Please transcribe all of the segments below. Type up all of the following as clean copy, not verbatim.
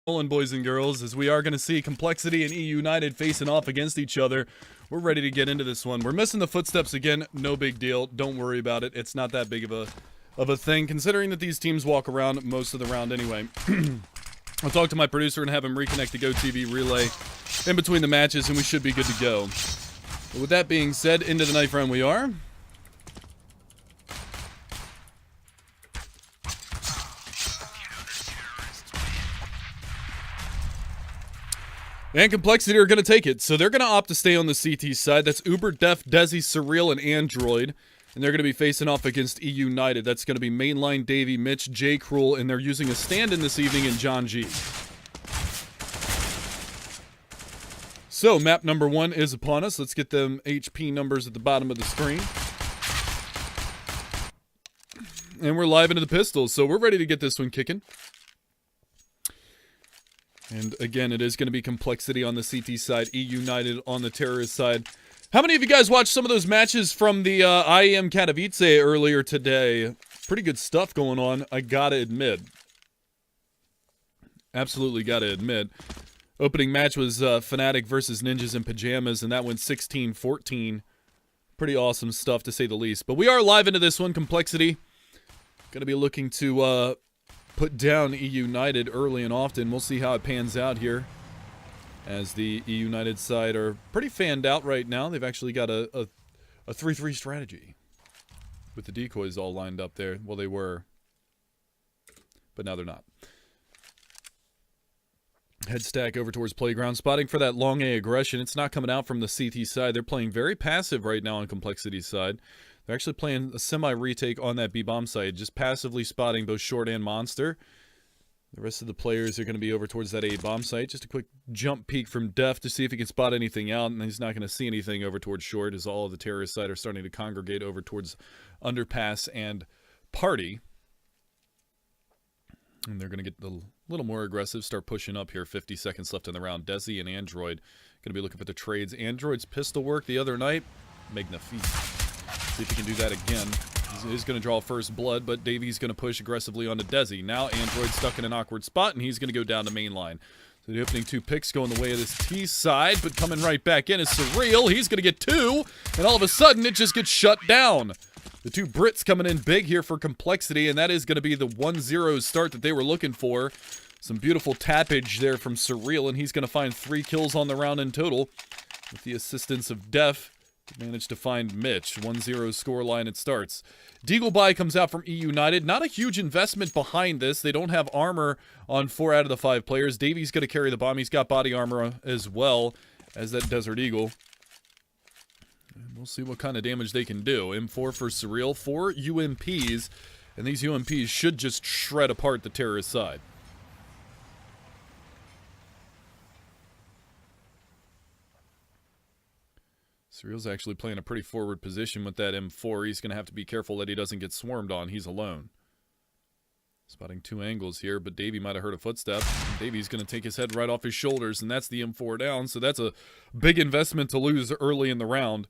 Boys and girls, as we are going to see Complexity and eUnited facing off against each other. We're ready to get into this one. We're missing the footsteps again. No big deal. Don't worry about it. It's not that big of a thing, considering that these teams walk around most of the round anyway. I'll talk to my producer and have him reconnect the GoTV relay in between the matches, and we should be good to go. But with that being said, into the knife round we are. And Complexity are going to take it. So they're going to opt to stay on the CT side. That's Uber, Def, Desi, Surreal, and Android. And they're going to be facing off against eUnited. That's going to be Mainline, Davey, Mitch, J. Cruel, and they're using a stand-in this evening in John G. So, map number 1 is upon us. Let's get them HP numbers at the bottom of the screen. And we're live into the pistols, so we're ready to get this one kicking. And again, it is going to be Complexity on the CT side, eUnited on the terrorist side. How many of you guys watched some of those matches from the IEM Katowice earlier today? Pretty good stuff going on, I gotta admit. Absolutely gotta admit. Opening match was Fnatic versus Ninjas in Pajamas, and that went 16-14. Pretty awesome stuff, to say the least. But we are live into this one, Complexity. Gonna be looking to put down eUnited early and often. We'll see how it pans out here, as the eUnited side are pretty fanned out right now. They've actually got a 3-3 strategy with the decoys all lined up there. Well, they were, but now they're not. Head stack over towards playground, spotting for that long A aggression. It's not coming out from the CT side. They're playing very passive right now on Complexity's side. They're actually playing a semi-retake on that B-bomb side, just passively spotting both Short and Monster. The rest of the players are going to be over towards that A-bomb site. Just a quick jump peek from Def to see if he can spot anything out, and he's not going to see anything over towards Short, as all of the terrorist side are starting to congregate over towards Underpass and Party. And they're going to get a little more aggressive, start pushing up here. 50 seconds left in the round. Desi and Android going to be looking for the trades. Android's pistol work the other night, magnifique. See if he can do that again. He's going to draw first blood, but Davey's going to push aggressively onto Desi. Now Android's stuck in an awkward spot, and he's going to go down to main line. So the opening 2 picks go in the way of this T side, but coming right back in is Surreal. He's going to get 2, and all of a sudden it just gets shut down. The 2 Brits coming in big here for Complexity, and that is going to be the 1-0 start that they were looking for. Some beautiful tappage there from Surreal, and he's going to find 3 kills on the round in total with the assistance of Def. Managed to find Mitch. 1-0 scoreline it starts. Deagle Buy comes out from eUnited. Not a huge investment behind this. They don't have armor on 4 out of the 5 players. Davey's going to carry the bomb. He's got body armor as well as that Desert Eagle. And we'll see what kind of damage they can do. M4 for Surreal. 4 UMPs. And these UMPs should just shred apart the terrorist side. Surreal's actually playing a pretty forward position with that M4. He's going to have to be careful that he doesn't get swarmed on. He's alone. Spotting 2 angles here, but Davey might have heard a footstep. Davey's going to take his head right off his shoulders, and that's the M4 down. So that's a big investment to lose early in the round.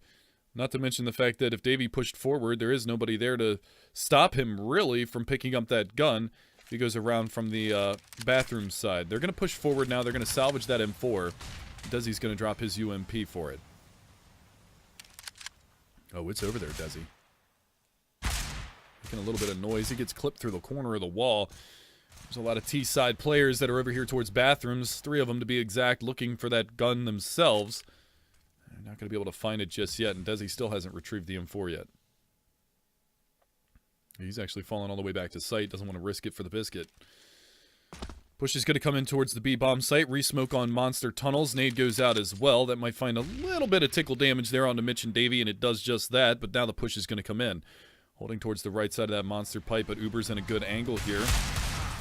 Not to mention the fact that if Davey pushed forward, there is nobody there to stop him, really, from picking up that gun. He goes around from the bathroom side. They're going to push forward now. They're going to salvage that M4. Desi's going to drop his UMP for it. Oh, it's over there, Desi. Making a little bit of noise. He gets clipped through the corner of the wall. There's a lot of T-side players that are over here towards bathrooms. 3 of them, to be exact, looking for that gun themselves. They're not going to be able to find it just yet, and Desi still hasn't retrieved the M4 yet. He's actually fallen all the way back to site. Doesn't want to risk it for the biscuit. Push is going to come in towards the B-bomb site. Resmoke on Monster Tunnels. Nade goes out as well. That might find a little bit of tickle damage there onto Mitch and Davey, and it does just that. But now the push is going to come in. Holding towards the right side of that Monster pipe, but Uber's in a good angle here.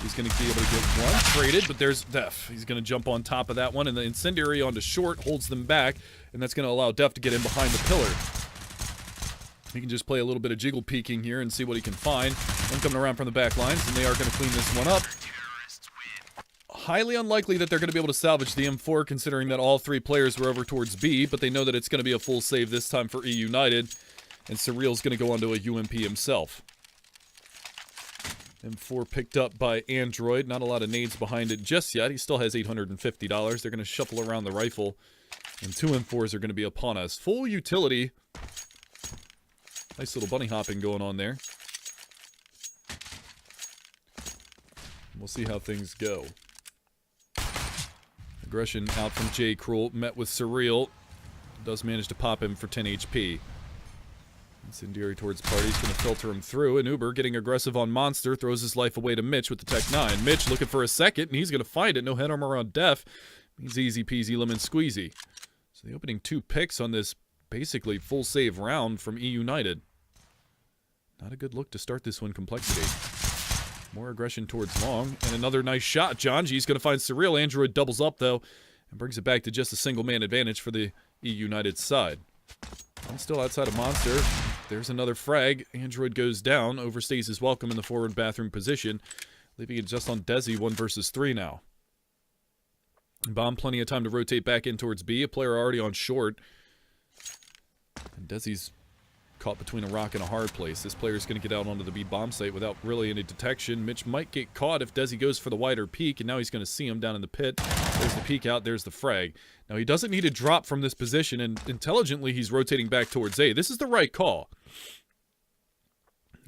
He's going to be able to get one traded, but there's Def. He's going to jump on top of that one, and the Incendiary onto Short holds them back, and that's going to allow Def to get in behind the pillar. He can just play a little bit of jiggle peeking here and see what he can find. One coming around from the back lines, and they are going to clean this one up. Highly unlikely that they're going to be able to salvage the M4, considering that all 3 players were over towards B, but they know that it's going to be a full save this time for eUnited, and Surreal's going to go onto a UMP himself. M4 picked up by Android. Not a lot of nades behind it just yet. He still has $850. They're going to shuffle around the rifle. And 2 M4s are going to be upon us. Full utility. Nice little bunny hopping going on there. We'll see how things go. Aggression out from J. Cruel. Met with Surreal. Does manage to pop him for 10 HP. Incendiary towards party. He's going to filter him through. And Uber getting aggressive on Monster. Throws his life away to Mitch with the Tech 9. Mitch looking for a second, and he's going to find it. No head armor on Def. Means easy peasy lemon squeezy. So the opening 2 picks on this basically full save round from eUnited. Not a good look to start this one, Complexity. More aggression towards long. And another nice shot. John G's going to find Surreal. Android doubles up, though, and brings it back to just a single-man advantage for the eUnited side. And still outside of Monster. There's another frag. Android goes down. Overstays his welcome in the forward bathroom position. Leaving it just on Desi, 1 versus 3 now. Bomb plenty of time to rotate back in towards B. A player already on short. And Desi's caught between a rock and a hard place. This player's going to get out onto the B bomb site without really any detection. Mitch might get caught if Desi goes for the wider peek, and now he's going to see him down in the pit. There's the peek out, there's the frag. Now he doesn't need to drop from this position, and intelligently he's rotating back towards A. This is the right call.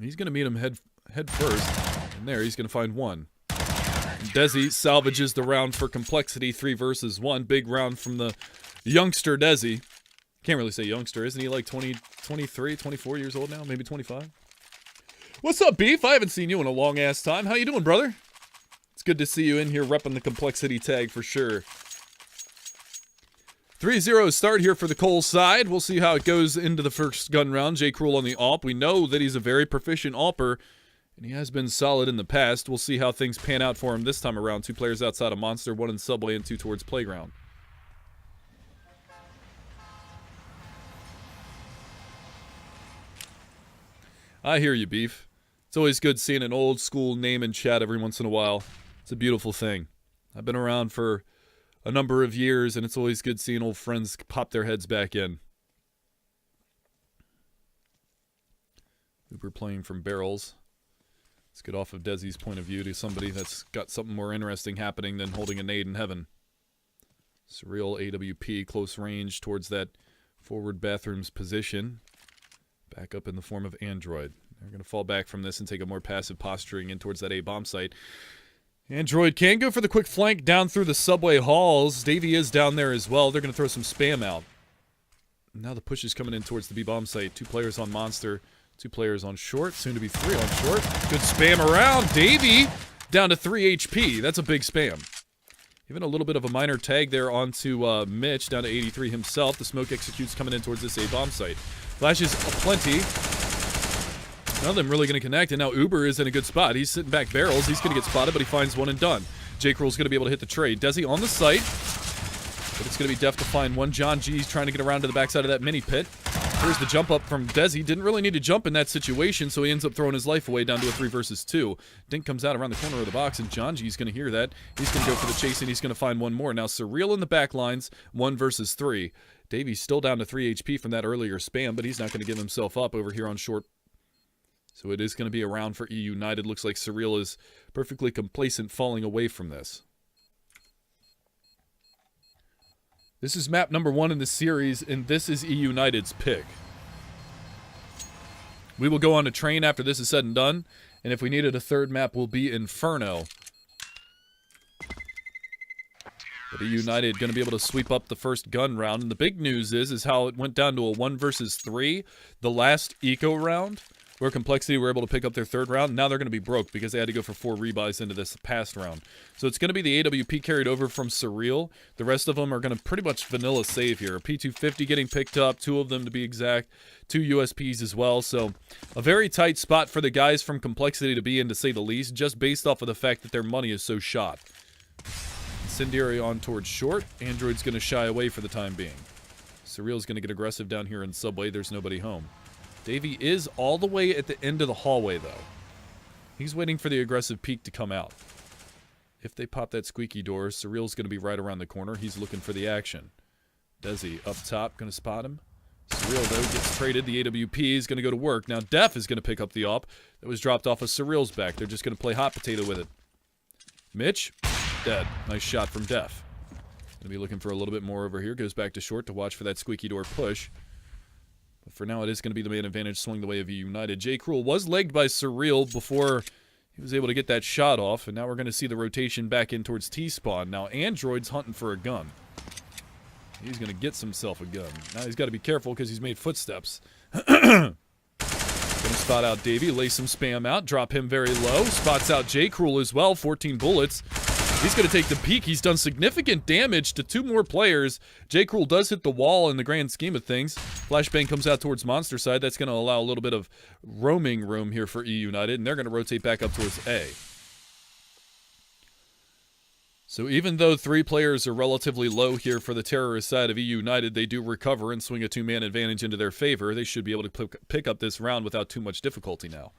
He's going to meet him head first, and there he's going to find 1. Desi salvages the round for Complexity, 3 versus 1. Big round from the youngster Desi. Can't really say youngster. Isn't he like 20, 23, 24 years old now? Maybe 25? What's up, Beef? I haven't seen you in a long-ass time. How you doing, brother? It's good to see you in here repping the Complexity tag for sure. 3-0 start here for the coL side. We'll see how it goes into the first gun round. J. Cruel on the AWP. We know that he's a very proficient AWPer, and he has been solid in the past. We'll see how things pan out for him this time around. 2 players outside of Monster, 1 in Subway, and 2 towards Playground. I hear you, Beef. It's always good seeing an old school name in chat every once in a while. It's a beautiful thing. I've been around for a number of years, and it's always good seeing old friends pop their heads back in. Uber playing from barrels. Let's get off of Desi's point of view to somebody that's got something more interesting happening than holding a nade in heaven. Surreal AWP, close range towards that forward bathroom's position. Back up in the form of Android. They're going to fall back from this and take a more passive posturing in towards that A bomb site. Android can go for the quick flank down through the subway halls. Davey is down there as well. They're going to throw some spam out. Now the push is coming in towards the B bomb site. 2 players on Monster, 2 players on short. Soon to be 3 on short. Good spam around. Davey down to 3 HP. That's a big spam. Even a little bit of a minor tag there onto Mitch, down to 83 himself. The smoke executes coming in towards this A bomb site. Flashes aplenty. None of them really going to connect, and now Uber is in a good spot. He's sitting back barrels. He's going to get spotted, but he finds 1 and done. J. Cruel's going to be able to hit the trade. Desi on the site, but it's going to be Def to find 1. John G's trying to get around to the backside of that mini pit. Here's the jump up from Desi. Didn't really need to jump in that situation, so he ends up throwing his life away down to a 3 versus 2. Dink comes out around the corner of the box, and John G's going to hear that. He's going to go for the chase, and he's going to find 1 more. Now Surreal in the back lines, 1 versus 3. Davy's still down to 3 HP from that earlier spam, but he's not going to give himself up over here on short. So it is going to be a round for eUnited. Looks like Surreal is perfectly complacent falling away from this. This is map number 1 in the series, and this is eUnited's pick. We will go on to train after this is said and done, and if we needed a third map, will be Inferno. But eUnited going to be able to sweep up the first gun round, and the big news is how it went down to a 1 versus 3, the last eco round, where Complexity were able to pick up their third round. Now they're going to be broke because they had to go for 4 rebuys into this past round. So it's going to be the AWP carried over from Surreal. The rest of them are going to pretty much vanilla save here. P250 getting picked up, 2 of them to be exact, 2 USPs as well. So a very tight spot for the guys from Complexity to be in, to say the least, just based off of the fact that their money is so shot. Incendiary on towards short. Android's going to shy away for the time being. Surreal's going to get aggressive down here in Subway. There's nobody home. Davey is all the way at the end of the hallway, though. He's waiting for the aggressive peek to come out. If they pop that squeaky door, Surreal's going to be right around the corner. He's looking for the action. Desi up top, going to spot him. Surreal, though, gets traded. The AWP is going to go to work. Now, Def is going to pick up the AWP that was dropped off of Surreal's back. They're just going to play hot potato with it. Mitch, dead. Nice shot from Def. Going to be looking for a little bit more over here. Goes back to short to watch for that squeaky door push. But for now, it is going to be the man advantage swing the way of eUnited. J-Cruel was legged by Surreal before he was able to get that shot off. And now we're going to see the rotation back in towards T-Spawn. Now, Android's hunting for a gun. He's going to get himself a gun. Now he's got to be careful because he's made footsteps. Going to spot out Davey, lay some spam out, drop him very low. Spots out J-Cruel as well, 14 bullets. He's going to take the peek. He's done significant damage to 2 more players. J-Cruel does hit the wall in the grand scheme of things. Flashbang comes out towards Monster side. That's going to allow a little bit of roaming room here for eUnited, and they're going to rotate back up towards A. So even though 3 players are relatively low here for the terrorist side of eUnited, they do recover and swing a 2-man advantage into their favor. They should be able to pick up this round without too much difficulty now.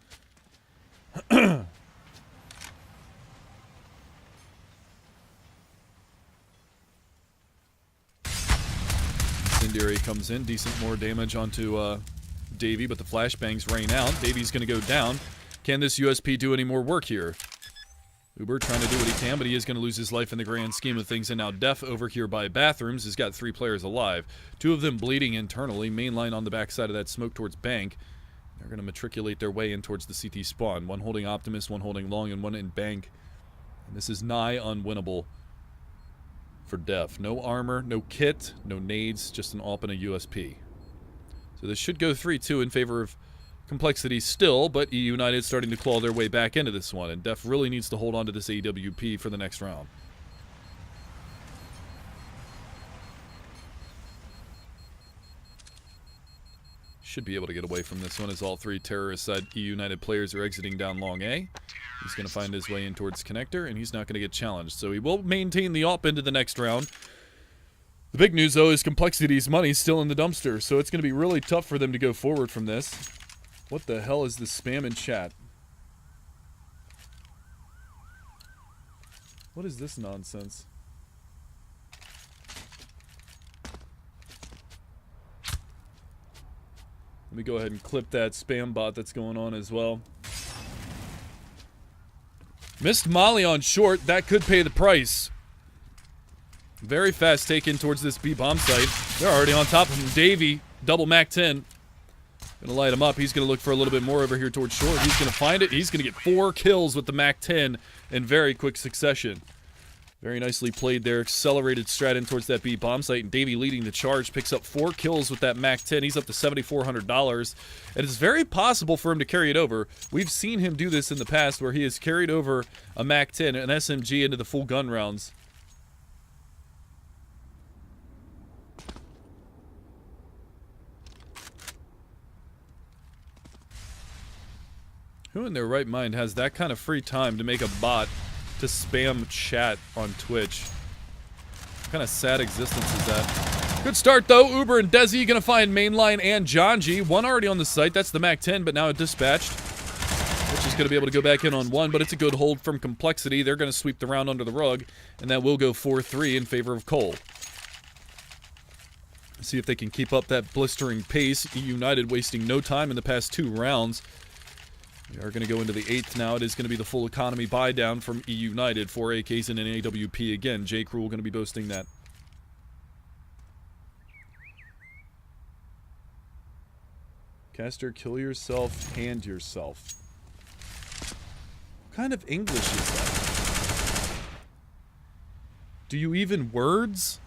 Incendiary comes in, decent more damage onto Davey, but the flashbangs rain out. Davey's going to go down. Can this USP do any more work here? Uber trying to do what he can, but he is going to lose his life in the grand scheme of things. And now Def over here by Bathrooms has got 3 players alive. 2 of them bleeding internally. Mainline on the backside of that smoke towards Bank. They're going to matriculate their way in towards the CT spawn. 1 holding Optimus, 1 holding Long, and 1 in Bank. And this is nigh unwinnable for Def. No armor, no kit, no nades, just an AWP and a USP. So this should go 3-2 in favor of Complexity still, but eUnited starting to claw their way back into this one, and Def really needs to hold on to this AWP for the next round. Should be able to get away from this one as all 3 terrorist side eUnited players are exiting down long A. He's going to find his way in towards connector, and he's not going to get challenged, so he will maintain the AWP into the next round. The big news, though, is Complexity's money still in the dumpster, so it's going to be really tough for them to go forward from this. What the hell is this spam in chat? What is this nonsense? Let me go ahead and clip that spam bot that's going on as well. Missed Molly on short. That could pay the price. Very fast take in towards this B bomb site. They're already on top of him. Davey, double Mac 10. Gonna light him up. He's gonna look for a little bit more over here towards short. He's gonna find it. He's gonna get 4 kills with the Mac 10 in very quick succession. Very nicely played there. Accelerated strat in towards that B bomb site, and Davey leading the charge picks up 4 kills with that Mac 10. He's up to $7,400, and it's very possible for him to carry it over. We've seen him do this in the past, where he has carried over a Mac 10, an SMG, into the full gun rounds. Who in their right mind has that kind of free time to make a bot to spam chat on Twitch? What kind of sad existence is that? Good start, though. Uber and Desi going to find Mainline and John G. 1 already on the site. That's the Mac 10, but now dispatched. Which is going to be able to go back in on 1, but it's a good hold from Complexity. They're going to sweep the round under the rug, and that will go 4-3 in favor of coL. See if they can keep up that blistering pace. eUnited wasting no time in the past 2 rounds. We are going to go into the 8th now. It is going to be the full economy buy down from eUnited. 4 AKs and an AWP again. J-Cruel going to be boasting that. Caster, kill yourself, hand yourself. What kind of English is that? Do you even words?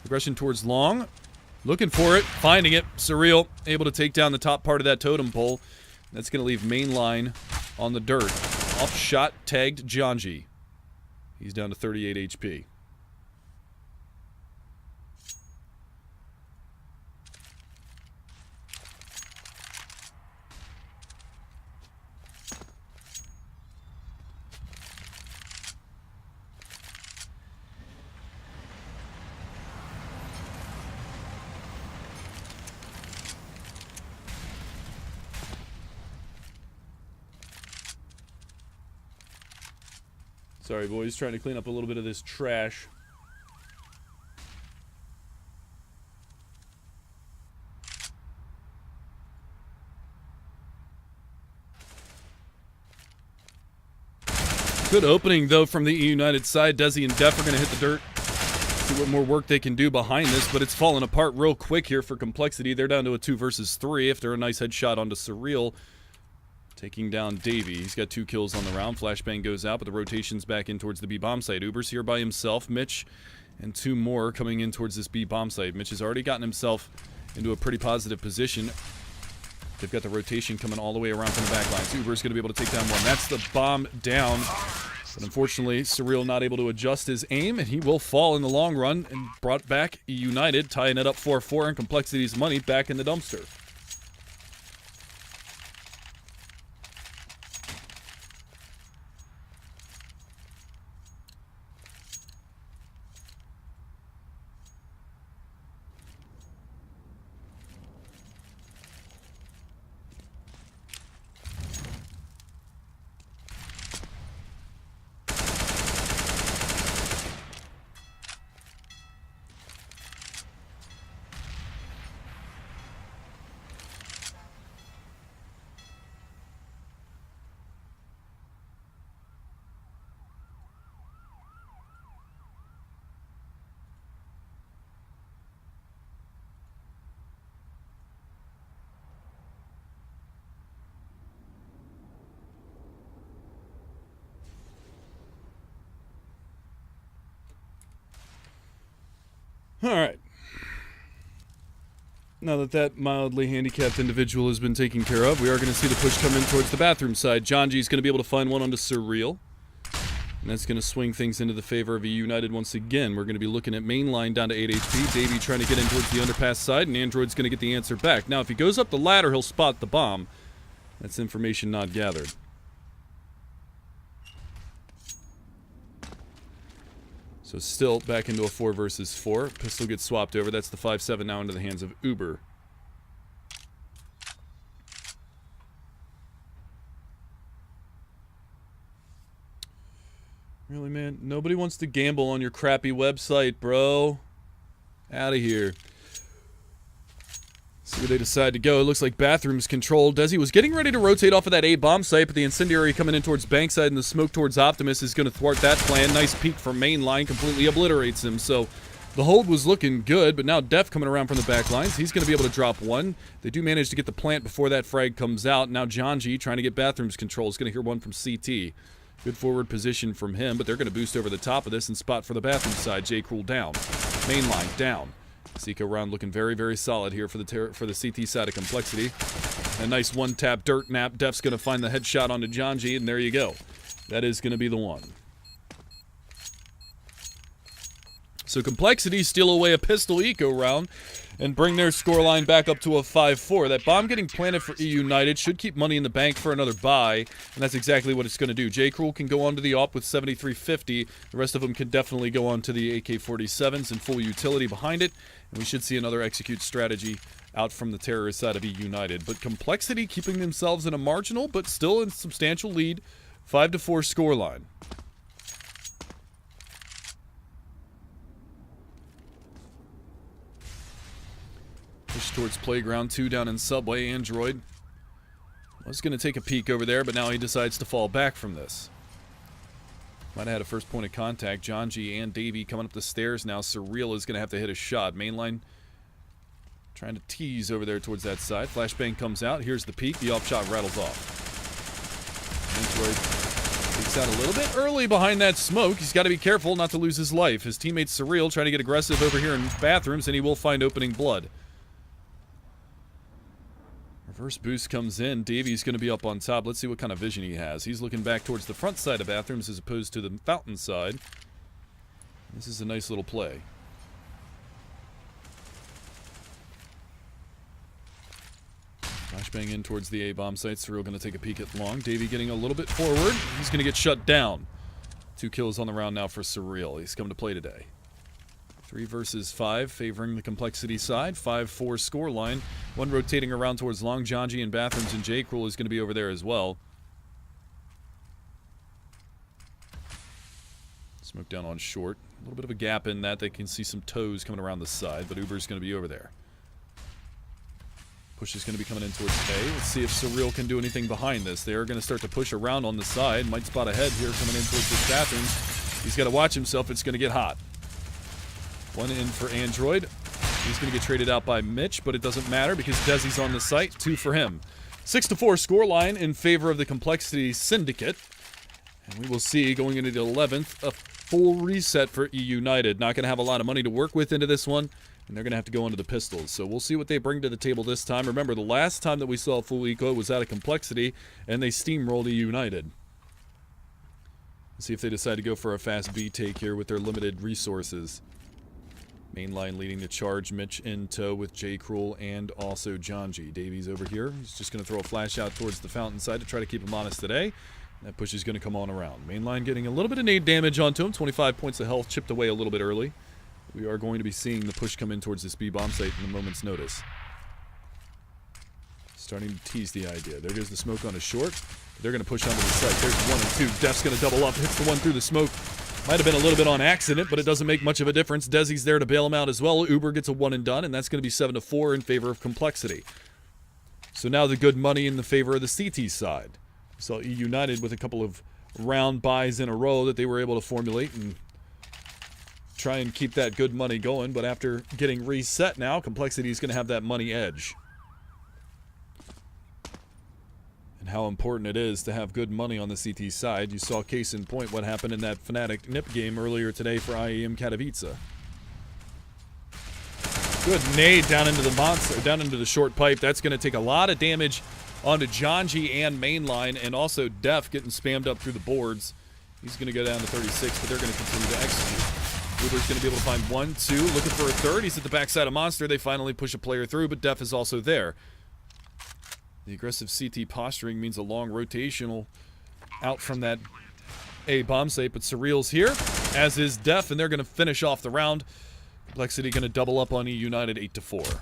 Aggression towards long. Looking for it. Finding it. Surreal. Able to take down the top part of that totem pole. That's going to leave Mainline on the dirt. Off shot tagged Janji. He's down to 38 HP. Sorry, boys. Trying to clean up a little bit of this trash. Good opening, though, from the eUnited side. Desi and Def are going to hit the dirt. See what more work they can do behind this, but it's falling apart real quick here for Complexity. They're down to a 2 versus 3 after a nice headshot onto Surreal. Taking down Davey. He's got 2 kills on the round. Flashbang goes out, but the rotation's back in towards the B-bomb site. Uber's here by himself. Mitch and 2 more coming in towards this B-bomb site. Mitch has already gotten himself into a pretty positive position. They've got the rotation coming all the way around from the back lines. Uber's going to be able to take down one. That's the bomb down. But unfortunately, Surreal not able to adjust his aim, and he will fall in the long run and brought back eUnited, tying it up 4-4, and Complexity's money back in the dumpster. Alright. Now that that mildly handicapped individual has been taken care of, we are going to see the push come in towards the bathroom side. Janji's going to be able to find one onto Surreal. And that's going to swing things into the favor of eUnited once again. We're going to be looking at mainline down to 8 HP. Davey trying to get in towards the underpass side, and Android's going to get the answer back. Now, if he goes up the ladder, he'll spot the bomb. That's information not gathered. So still back into a 4 versus 4. Pistol gets swapped over. That's the 5-7 now into the hands of Uber. Really, man? Nobody wants to gamble on your crappy website, bro. Out of here. See where they decide to go. It looks like bathrooms controlled. Desi was getting ready to rotate off of that A-bomb site, but the incendiary coming in towards Bankside and the smoke towards Optimus is going to thwart that plan. Nice peek from mainline, completely obliterates him. So the hold was looking good, but now Def coming around from the back lines. He's going to be able to drop one. They do manage to get the plant before that frag comes out. Now Janji trying to get bathrooms control. Is going to hear one from CT. Good forward position from him, but they're going to boost over the top of this and spot for the bathroom side. J-Cruel down. Mainline down. Seiko round looking very, very solid here for the CT side of Complexity. A nice one-tap dirt nap. Def's going to find the headshot onto Janji, and there you go. That is going to be the one. So Complexity steal away a pistol eco round and bring their scoreline back up to a 5-4. That bomb getting planted for eUnited should keep money in the bank for another buy, and that's exactly what it's going to do. J-Cruel can go on to the AWP with 7350. The rest of them can definitely go on to the AK-47s and full utility behind it, and we should see another execute strategy out from the terrorist side of eUnited. But Complexity keeping themselves in a marginal but still in substantial lead, 5-4 scoreline. Push towards Playground 2 down in Subway. Android was going to take a peek over there, but now he decides to fall back from this. Might have had a first point of contact. Janji and Davey coming up the stairs now. Surreal is going to have to hit a shot. Mainline trying to tease over there towards that side. Flashbang comes out. Here's the peek. The off shot rattles off. Android peeks out a little bit early behind that smoke. He's got to be careful not to lose his life. His teammate Surreal trying to get aggressive over here in bathrooms, and he will find opening blood. Reverse boost comes in. Davey's going to be up on top. Let's see what kind of vision he has. He's looking back towards the front side of bathrooms as opposed to the fountain side. This is a nice little play. Flashbang in towards the A-bomb site. Surreal going to take a peek at long. Davey getting a little bit forward. He's going to get shut down. 2 kills on the round now for Surreal. He's come to play today. 3 versus 5, favoring the Complexity side. 5-4 scoreline. One rotating around towards long. Janji and bathrooms, and J-Cruel is going to be over there as well. Smoke down on short. A little bit of a gap in that. They can see some toes coming around the side, but Uber's going to be over there. Push is going to be coming in towards A. Let's see if Surreal can do anything behind this. They are going to start to push around on the side. Might spot a head here coming in towards this bathroom. He's got to watch himself. It's going to get hot. One in for Android. He's going to get traded out by Mitch, but it doesn't matter because Desi's on the site. 2 for him. 6-4 scoreline in favor of the Complexity Syndicate. And we will see, going into the 11th, a full reset for eUnited. Not going to have a lot of money to work with into this one, and they're going to have to go into the pistols. So we'll see what they bring to the table this time. Remember, the last time that we saw a full eco was out of Complexity, and they steamrolled eUnited. Let's see if they decide to go for a fast B take here with their limited resources. Mainline leading the charge, Mitch in tow with J. Cruel and also John G. Davies over here. He's just going to throw a flash out towards the fountain side to try to keep him honest today. That push is going to come on around. Mainline getting a little bit of nade damage onto him. 25 points of health chipped away a little bit early. We are going to be seeing the push come in towards this B-bomb site in a moment's notice. Starting to tease the idea. There goes the smoke on a short. They're going to push onto the site. There's 1 and 2. Def's going to double up. Hits the one through the smoke. Might have been a little bit on accident, but it doesn't make much of a difference. Desi's there to bail him out as well. Uber gets a 1 and done, and that's going to be 7-4 in favor of Complexity. So now the good money in the favor of the CT side. We saw eUnited with a couple of round buys in a row that they were able to formulate and try and keep that good money going, but after getting reset now, Complexity is going to have that money edge. And how important it is to have good money on the CT side. You saw case in point what happened in that Fnatic NIP game earlier today for IEM Katowice. Good nade down into the monster, down into the short pipe. That's going to take a lot of damage onto John G and Mainline, and also Def getting spammed up through the boards. He's going to go down to 36, but they're going to continue to execute. Uber's going to be able to find 1, 2, looking for a third. He's at the backside of Monster. They finally push a player through, but Def is also there. The aggressive CT posturing means a long rotational out from that A bomb site, but Surreal's here, as is Def, and they're going to finish off the round. Complexity going to double up on eUnited 8-4.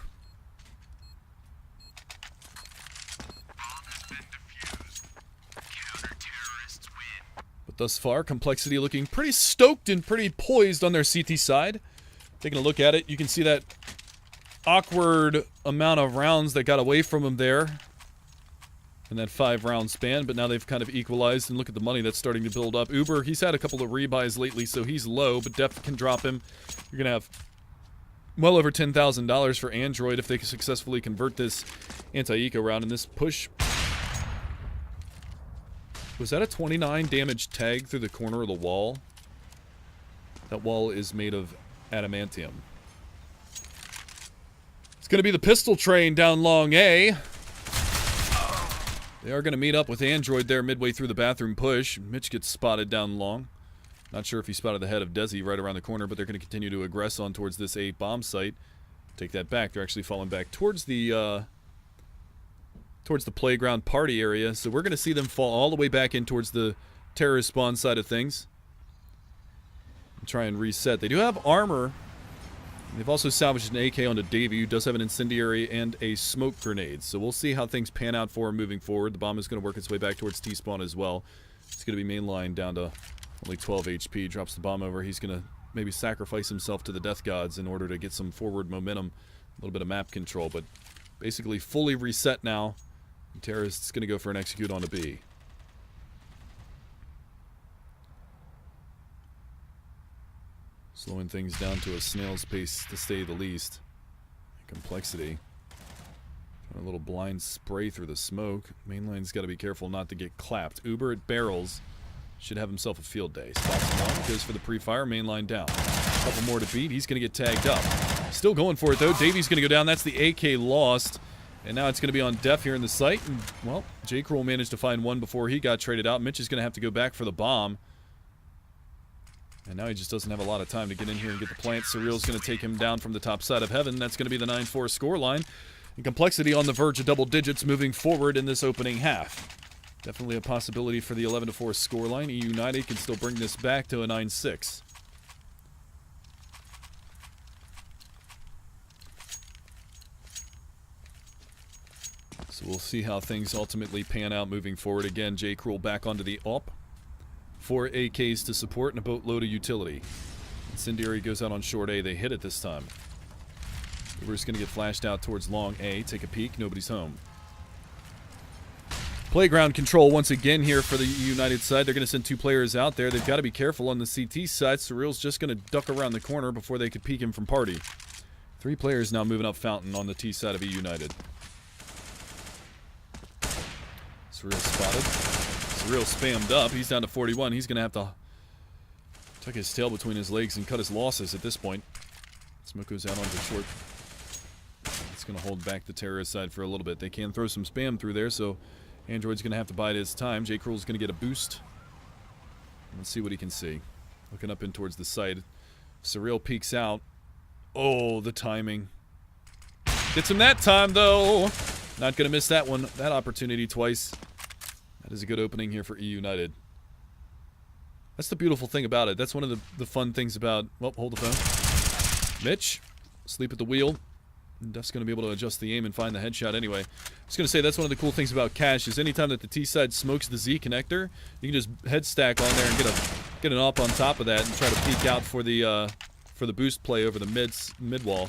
But thus far, Complexity looking pretty stoked and pretty poised on their CT side. Taking a look at it, you can see that awkward amount of rounds that got away from them there in that 5-round span, but now they've kind of equalized, and look at the money that's starting to build up. Uber, he's had a couple of rebuys lately, so he's low, but Def can drop him. You're going to have well over $10,000 for Android if they can successfully convert this anti-eco round in this push. Was that a 29 damage tag through the corner of the wall? That wall is made of adamantium. It's going to be the pistol train down long A. They are going to meet up with Android there midway through the bathroom push. Mitch gets spotted down long. Not sure if he spotted the head of Desi right around the corner, but they're going to continue to aggress on towards this A bomb site. Take that back. They're actually falling back towards the playground party area. So we're going to see them fall all the way back in towards the terrorist spawn side of things. And try and reset. They do have armor. They've also salvaged an AK onto Davey, who does have an incendiary and a smoke grenade. So we'll see how things pan out for him moving forward. The bomb is going to work its way back towards T-spawn as well. It's going to be mainline down to only 12 HP. Drops the bomb over. He's going to maybe sacrifice himself to the death gods in order to get some forward momentum. A little bit of map control, but basically fully reset now. And Terrorist's going to go for an execute on a B. Slowing things down to a snail's pace, to say the least. Complexity. A little blind spray through the smoke. Mainline's got to be careful not to get clapped. Uber at barrels. Should have himself a field day. Spots him on, goes for the pre-fire. Mainline down. A couple more to beat. He's going to get tagged up. Still going for it, though. Davey's going to go down. That's the AK lost. And now it's going to be on Def here in the site. And, well, J. Cruel managed to find one before he got traded out. Mitch is going to have to go back for the bomb. And now he just doesn't have a lot of time to get in here and get the plant. Surreal's going to take him down from the top side of heaven. That's going to be the 9-4 scoreline. And Complexity on the verge of double digits moving forward in this opening half. Definitely a possibility for the 11-4 scoreline. eUnited can still bring this back to a 9-6. So we'll see how things ultimately pan out moving forward. Again, J. Cruel back onto the AWP. 4 AKs to support and a boatload of utility. Incendiary goes out on short A. They hit it this time. We're just going to get flashed out towards long A. Take a peek. Nobody's home. Playground control once again here for the United side. They're going to send 2 players out there. They've got to be careful on the CT side. Surreal's just going to duck around the corner before they could peek him from party. 3 players now moving up Fountain on the T side of eUnited. Surreal spotted. Surreal spammed up. He's down to 41. He's going to have to tuck his tail between his legs and cut his losses at this point. Smoke goes out onto short. It's going to hold back the terrorist side for a little bit. They can throw some spam through there, so Android's going to have to bide his time. J.Cruel's going to get a boost. Let's see what he can see. Looking up in towards the side. Surreal peeks out. Oh, the timing. Gets him that time, though. Not going to miss that one. That opportunity twice. That is a good opening here for eUnited. That's the beautiful thing about it. That's one of the fun things about... Well, hold the phone. Mitch, asleep at the wheel. Duff's going to be able to adjust the aim and find the headshot anyway. I was going to say, that's one of the cool things about Cash, is anytime that the T-side smokes the Z connector, you can just head stack on there and get an up on top of that and try to peek out for the boost play over the mid wall.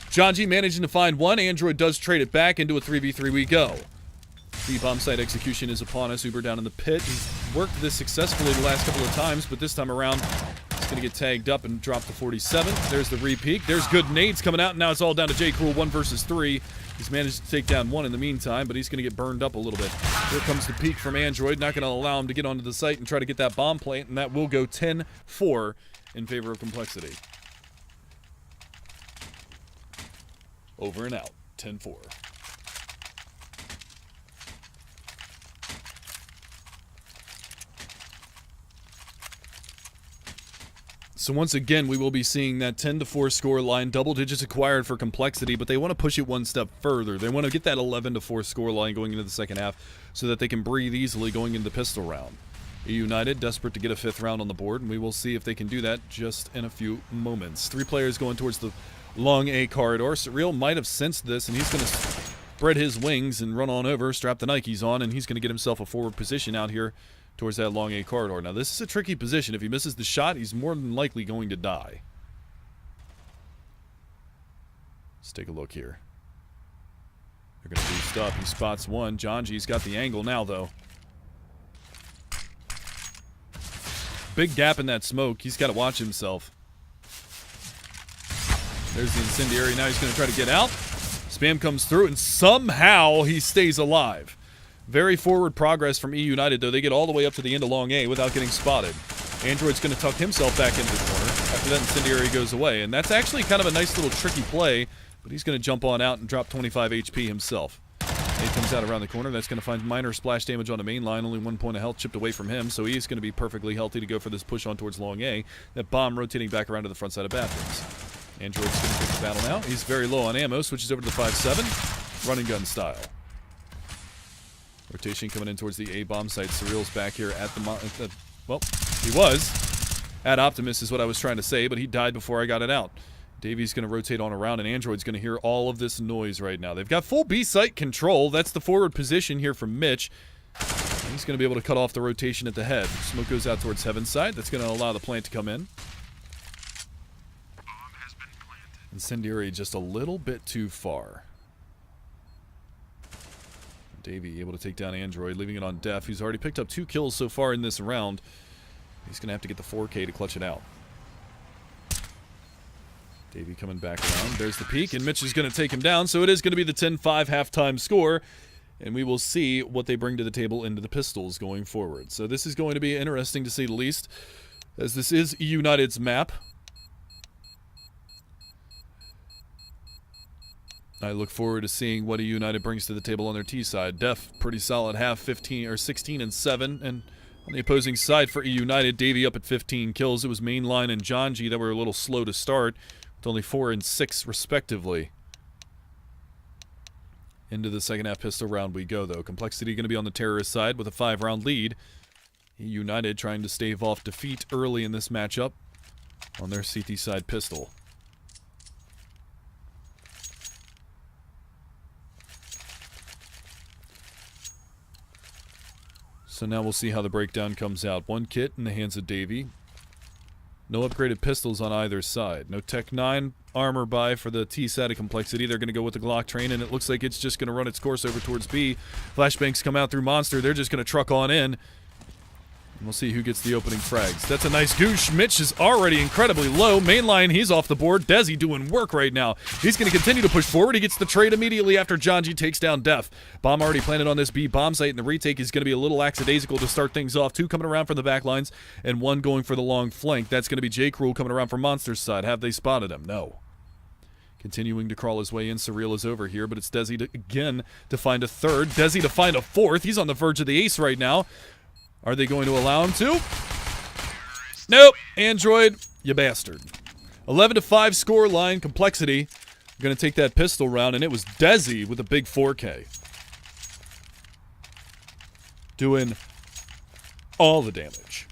John G managing to find one. Android does trade it back. Into a 3v3 we go. The bomb site execution is upon us. Uber down in the pit. He's worked this successfully the last couple of times, but this time around, he's going to get tagged up and drop to 47. There's the re-peek. There's good nades coming out, and now it's all down to J.Cruel, 1 versus 3. He's managed to take down 1 in the meantime, but he's going to get burned up a little bit. Here comes the peek from Android. Not going to allow him to get onto the site and try to get that bomb plant, and that will go 10-4 in favor of Complexity. Over and out. 10-4. So once again, we will be seeing that 10-4 score line, double digits acquired for Complexity, but they want to push it one step further. They want to get that 11-4 score line going into the second half so that they can breathe easily going into the pistol round. eUnited desperate to get a 5th round on the board, and we will see if they can do that just in a few moments. 3 players going towards the long A corridor. Surreal might have sensed this, and he's going to spread his wings and run on over, strap the Nikes on, and he's going to get himself a forward position out here towards that long A corridor. Now, this is a tricky position. If he misses the shot, he's more than likely going to die. Let's take a look here. They're going to boost up. He spots one. John G's got the angle now, though. Big gap in that smoke. He's got to watch himself. There's the incendiary. Now he's going to try to get out. Spam comes through, and somehow he stays alive. Very forward progress from eUnited, though. They get all the way up to the end of long A without getting spotted. Android's going to tuck himself back into the corner. After that, incendiary goes away. And that's actually kind of a nice little tricky play, but he's going to jump on out and drop 25 HP himself. He comes out around the corner. That's going to find minor splash damage on the main line. Only 1 point of health chipped away from him, so he's going to be perfectly healthy to go for this push on towards long A. That bomb rotating back around to the front side of bathrooms. Android's going to take the battle now. He's very low on ammo. Switches over to the 5.7. Run and gun style. Rotation coming in towards the A bomb site. Surreal's back here at the... well, he was. At Optimus is what I was trying to say, but he died before I got it out. Davy's going to rotate on around, and Android's going to hear all of this noise right now. They've got full B-site control. That's the forward position here from Mitch. He's going to be able to cut off the rotation at the head. Smoke goes out towards Heaven's side. That's going to allow the plant to come in. Incendiary just a little bit too far. Davey able to take down Android, leaving it on Def, who's already picked up 2 kills so far in this round. He's going to have to get the 4K to clutch it out. Davey coming back around. There's the peek, and Mitch is going to take him down, so it is going to be the 10-5 halftime score, and we will see what they bring to the table into the pistols going forward. So this is going to be interesting to say the least, as this is eUnited's map. I look forward to seeing what eUnited brings to the table on their T side. Def, pretty solid half, 15 or 16 and 7, and on the opposing side for eUnited, Davey up at 15 kills. It was Mainline and John G that were a little slow to start, with only 4 and 6 respectively. Into the second half pistol round we go, though. Complexity going to be on the terrorist side with a 5-round lead. eUnited trying to stave off defeat early in this matchup on their CT side pistol. So now we'll see how the breakdown comes out. 1 kit in the hands of Davey. No upgraded pistols on either side. No Tech 9 armor buy for the T side of Complexity. They're going to go with the Glock train, and it looks like it's just going to run its course over towards B. Flashbangs come out through Monster. They're just going to truck on in. And we'll see who gets the opening frags. That's a nice goosh. Mitch is already incredibly low. Mainline, he's off the board. Desi doing work right now. He's going to continue to push forward. He gets the trade immediately after John G takes down Def. Bomb already planted on this B bomb site, and the retake is going to be a little lackadaisical to start things off. 2 coming around from the back lines, and 1 going for the long flank. That's going to be J. Cruel coming around from Monster's side. Have they spotted him? No. Continuing to crawl his way in. Surreal is over here, but it's Desi again to find a third. Desi to find a fourth. He's on the verge of the ace right now. Are they going to allow him to? Nope. Android, you bastard. 11-5 score line. Complexity. Going to take that pistol round, and it was Desi with a big 4K. Doing all the damage.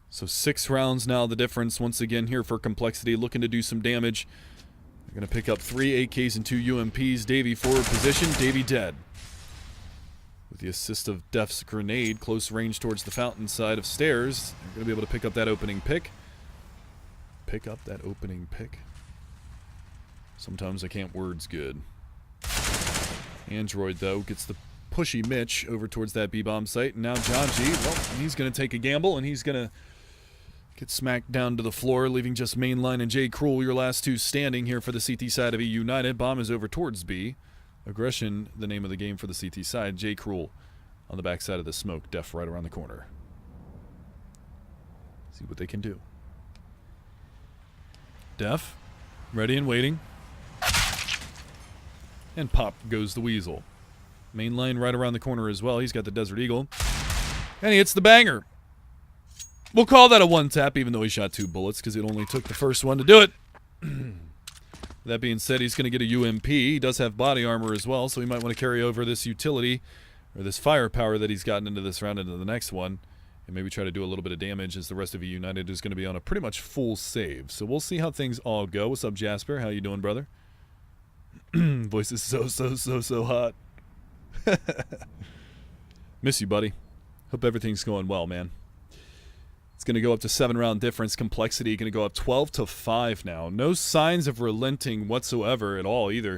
So 6 rounds now, the difference once again here for Complexity, looking to do some damage. They're going to pick up 3 AKs and 2 UMPs. Davey forward position, Davey dead. With the assist of Def's grenade, close range towards the fountain side of stairs. They're going to be able to pick up that opening pick. Pick up that opening pick. Sometimes I can't words good. Android, though, gets the pushy Mitch over towards that B-bomb site. And now John G, well, he's going to take a gamble, and he's going to get smacked down to the floor, leaving just Mainline and J. Cruel, your last 2 standing here for the CT side of eUnited. Bomb is over towards B. Aggression, the name of the game for the CT side. J. Cruel on the back side of the smoke. Def right around the corner. See what they can do. Def, ready and waiting. And pop goes the Weasel. Mainline right around the corner as well. He's got the Desert Eagle. And he hits the banger. We'll call that a one-tap, even though he shot 2 bullets, because it only took the first one to do it. That being said, he's going to get a UMP. He does have body armor as well, so he might want to carry over this utility, or this firepower that he's gotten into this round into the next one, and maybe try to do a little bit of damage, as the rest of eUnited is going to be on a pretty much full save. So we'll see how things all go. What's up, Jasper? How you doing, brother? Voice is so hot. Miss you, buddy. Hope everything's going well, man. It's going to go up to 7-round difference. Complexity going to go up 12-5 now. No signs of relenting whatsoever at all either.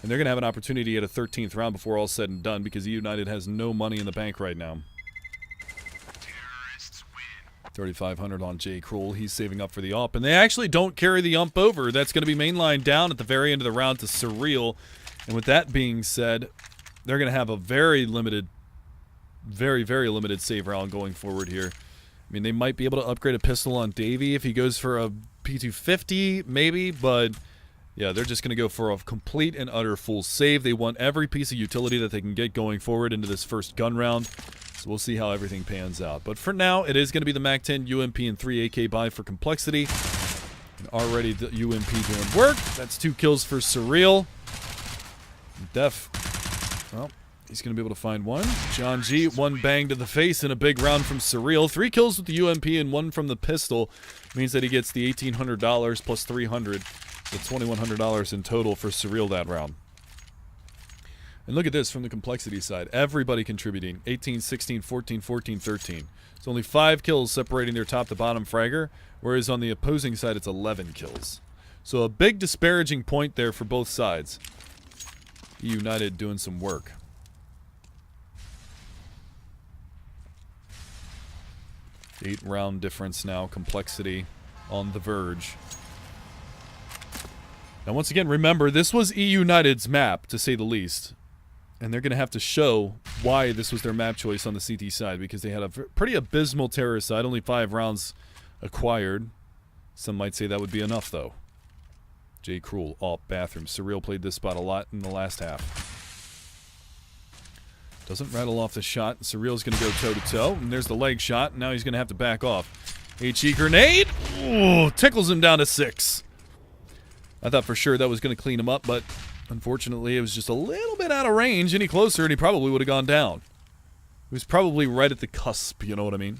And they're going to have an opportunity at a 13th round before all's said and done, because eUnited has no money in the bank right now. 3,500 on J. Cruel. He's saving up for the UMP. And they actually don't carry the UMP over. That's going to be Mainline down at the very end of the round to Surreal. And with that being said, they're going to have a very limited, very limited save round going forward here. I mean, they might be able to upgrade a pistol on Davey if he goes for a P250, maybe, but yeah, they're just going to go for a complete and utter full save. They want every piece of utility that they can get going forward into this first gun round, so we'll see how everything pans out. But for now, it is going to be the MAC-10 UMP and 3 AK buy for Complexity. And already the UMP doing work. That's 2 kills for Surreal. Def, well, he's going to be able to find 1. John G, 1 bang to the face in a big round from Surreal. 3 kills with the UMP and 1 from the pistol. Means that he gets the $1,800 plus $300. So $2,100 in total for Surreal that round. And look at this from the Complexity side. Everybody contributing. 18, 16, 14, 14, 13. It's only 5 kills separating their top to bottom fragger. Whereas on the opposing side, it's 11 kills. So a big disparaging point there for both sides. eUnited doing some work. 8-round difference now. Complexity on the verge. Now, once again, remember, this was eUnited's map, to say the least. And they're going to have to show why this was their map choice on the CT side, because they had a pretty abysmal terrorist side. Only 5 rounds acquired. Some might say that would be enough, though. J. Cruel, off bathroom. Surreal played this spot a lot in the last half. Doesn't rattle off the shot. Surreal's going to go toe-to-toe. And there's the leg shot. And now he's going to have to back off. HE grenade. Ooh, tickles him down to 6. I thought for sure that was going to clean him up, but unfortunately it was just a little bit out of range. Any closer and he probably would have gone down. He was probably right at the cusp, you know what I mean?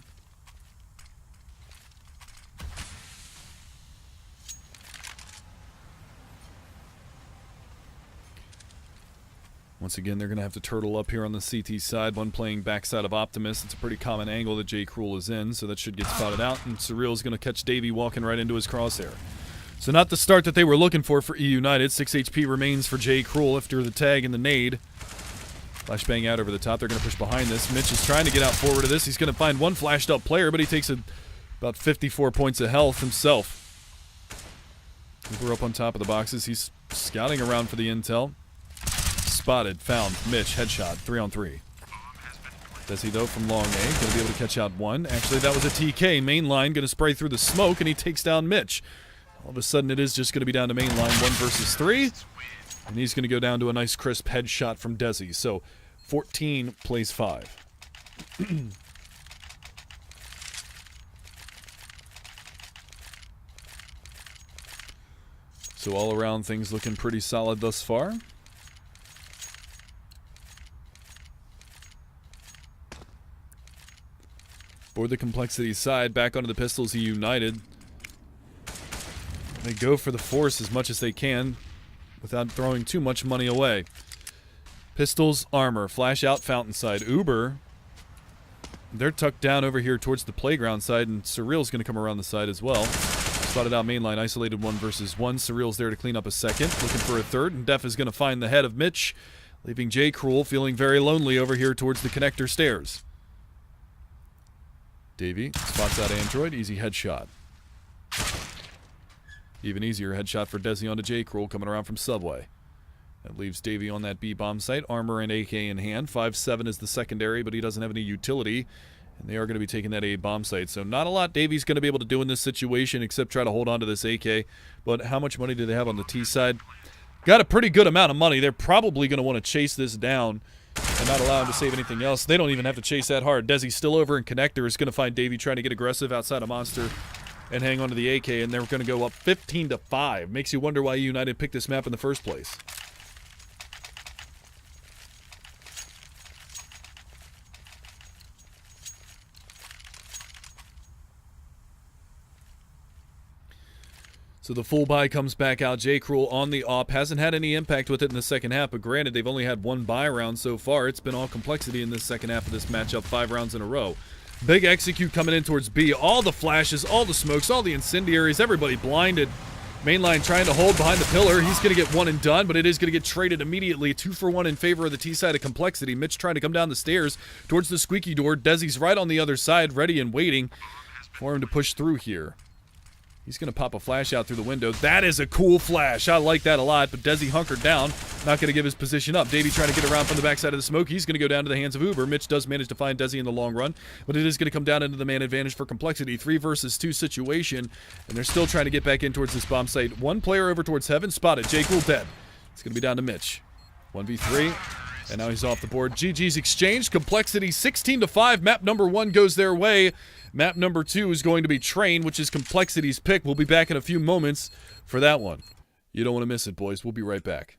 Once again, they're going to have to turtle up here on the CT side. One playing backside of Optimus. It's a pretty common angle that coL is in, so that should get spotted out. And Surreal's going to catch Davey walking right into his crosshair. So not the start that they were looking for eUnited. 6 HP remains for coL after the tag and the nade. Flashbang out over the top. They're going to push behind this. Mitch is trying to get out forward of this. He's going to find one flashed up player, but he takes about 54 points of health himself. We're up on top of the boxes. He's scouting around for the intel. Spotted, found, Mitch, headshot, 3-on-3. Desi, though, from long A, going to be able to catch out one. Actually, that was a TK. Main line going to spray through the smoke, and he takes down Mitch. All of a sudden, it is just going to be down to main line, 1 versus 3. And he's going to go down to a nice, crisp headshot from Desi. So, 14 plays 5. So, all around, things looking pretty solid thus far. For the complexity side, back onto the pistols, eUnited. They go for the force as much as they can without throwing too much money away. Pistols, armor, flash out, fountain side. Uber, they're tucked down over here towards the playground side, and Surreal's going to come around the side as well. Spotted out mainline, isolated 1 versus 1. Surreal's there to clean up a second, looking for a third, and Def is going to find the head of Mitch, leaving coL feeling very lonely over here towards the connector stairs. Davey spots out Android, easy headshot. Even easier headshot for Desi onto coL coming around from Subway. That leaves Davey on that B bomb site, armor and AK in hand. 5.7 is the secondary, but he doesn't have any utility. And they are going to be taking that A bomb site. So not a lot Davey's going to be able to do in this situation except try to hold on to this AK. But how much money do they have on the T side? Got a pretty good amount of money. They're probably going to want to chase this down and not allow him to save anything else. They don't even have to chase that hard. Desi's still over in connector. Is going to find Davey trying to get aggressive outside of Monster and hang on to the AK, and they're going to go up 15-5. Makes you wonder why eUnited picked this map in the first place. So the full buy comes back out. coL on the op. Hasn't had any impact with it in the second half, but granted, they've only had 1 buy round so far. It's been all complexity in this second half of this matchup, 5 rounds in a row. Big execute coming in towards B. All the flashes, all the smokes, all the incendiaries, everybody blinded. Mainline trying to hold behind the pillar. He's going to get 1 and done, but it is going to get traded immediately. 2 for 1 in favor of the T side of complexity. Mitch trying to come down the stairs towards the squeaky door. Desi's right on the other side, ready and waiting for him to push through here. He's going to pop a flash out through the window. That is a cool flash. I like that a lot, but Desi hunkered down. Not going to give his position up. Davey trying to get around from the backside of the smoke. He's going to go down to the hands of Uber. Mitch does manage to find Desi in the long run, but it is going to come down into the man advantage for complexity. 3 versus 2 situation, and they're still trying to get back in towards this bomb site. 1 player over towards heaven. Spotted. coL dead. It's going to be down to Mitch. 1v3. And now he's off the board. GG's exchange. Complexity 16-5. Map number 1 goes their way. Map number 2 is going to be Train, which is Complexity's pick. We'll be back in a few moments for that one. You don't want to miss it, boys. We'll be right back.